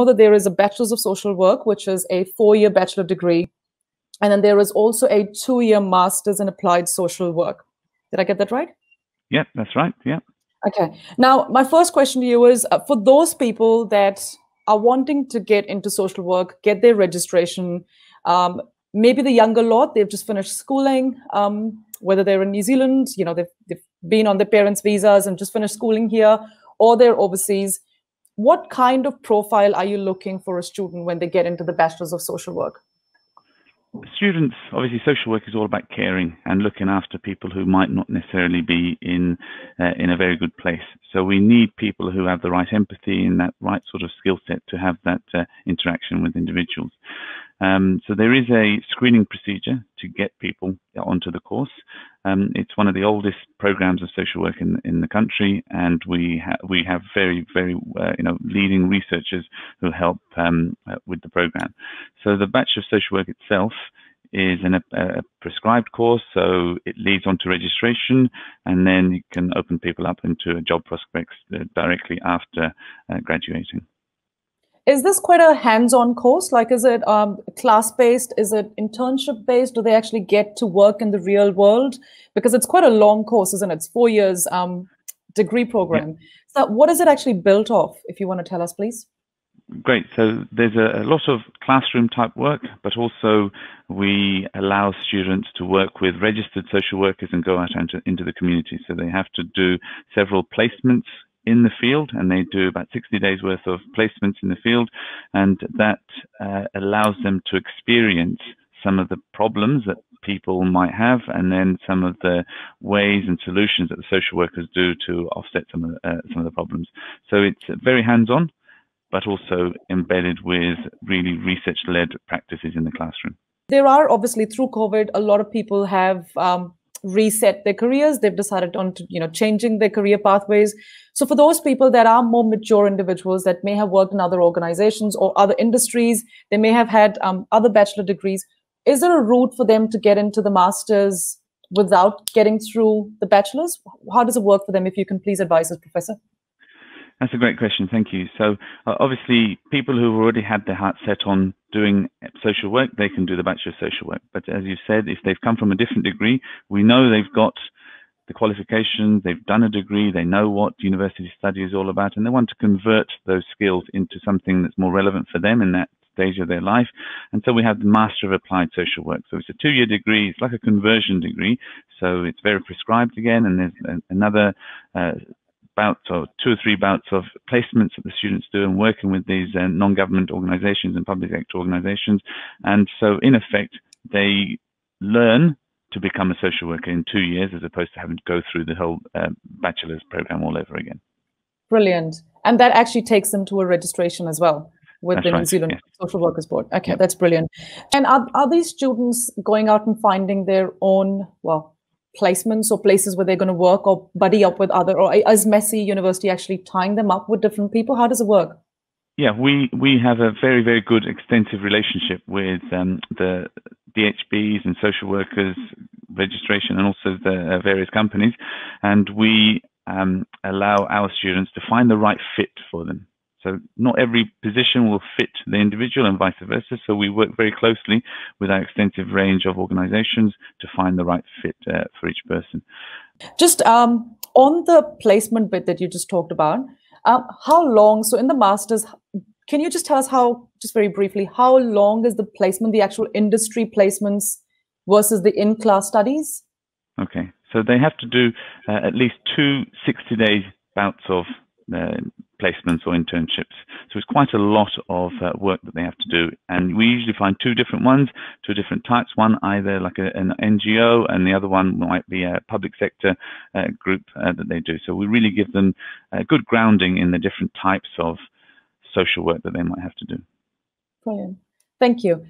know that there is a Bachelor's of Social Work, which is a 4-year bachelor degree. And then there is also a 2-year Master's in Applied Social Work. Did I get that right? Yeah, that's right. Yeah. Okay. Now, my first question to you is, for those people that are wanting to get into social work, get their registration, maybe the younger lot, they've just finished schooling, whether they're in New Zealand, they've been on their parents' visas and just finished schooling here, or they're overseas. What kind of profile are you looking for a student when they get into the Bachelor's of Social Work? Students, obviously, social work is all about caring and looking after people who might not necessarily be in a very good place. So we need people who have the right empathy and that right sort of skill set to have that interaction with individuals. So there is a screening procedure to get people onto the course. It's one of the oldest programs of social work in the country, and we have very, very leading researchers who help with the program. So the Bachelor of Social Work itself is a prescribed course, so it leads on to registration, and then you can open people up into job prospects directly after graduating. Is this quite a hands-on course? Like, is it class-based? Is it internship-based? Do they actually get to work in the real world? Because it's quite a long course, isn't it? It's 4 years degree program. Yeah. So what is it actually built of, if you want to tell us, please? Great. So there's a lot of classroom type work, but also we allow students to work with registered social workers and go out into the community. So they have to do several placements in the field, and they do about 60 days worth of placements in the field, and that allows them to experience some of the problems that people might have, and then some of the ways and solutions that the social workers do to offset some of the problems. So it's very hands-on, but also embedded with really research-led practices in the classroom. There are obviously, through COVID, a lot of people have reset their careers. They've decided on changing their career pathways. So for those people that are more mature individuals that may have worked in other organizations or other industries, they may have had other bachelor degrees, is there a route for them to get into the master's without getting through the bachelor's? How does it work for them? If you can please advise us, Professor. That's a great question. Thank you. So obviously, people who already had their heart set on doing social work, they can do the Bachelor of Social Work. But as you said, if they've come from a different degree, we know they've got the qualifications, they've done a degree, they know what university study is all about, and they want to convert those skills into something that's more relevant for them in that stage of their life. And so we have the Master of Applied Social Work. So it's a 2-year degree. It's like a conversion degree. So it's very prescribed again, and there's another bouts or 2 or 3 bouts of placements that the students do and working with these non-government organizations and public sector organizations. And so in effect, they learn to become a social worker in 2 years as opposed to having to go through the whole bachelor's program all over again. Brilliant. And that actually takes them to a registration as well with the New Zealand Social Workers Board. Okay, yep. That's brilliant. And are these students going out and finding their own, placements or places where they're going to work or buddy up with other, or is Massey University actually tying them up with different people? How does it work? Yeah, we have a very, very good extensive relationship with the DHBs and social workers registration and also the various companies, and we allow our students to find the right fit for them. So not every position will fit the individual and vice versa. So we work very closely with our extensive range of organizations to find the right fit for each person. Just on the placement bit that you just talked about, how long, so in the master's, can you just tell us just very briefly, how long is the placement, the actual industry placements versus the in-class studies? Okay, so they have to do at least 2 60-day bouts of placements or internships. So it's quite a lot of work that they have to do. And we usually find 2 different ones, 2 different types. One either like an NGO, and the other one might be a public sector group that they do. So we really give them a good grounding in the different types of social work that they might have to do. Brilliant. Thank you.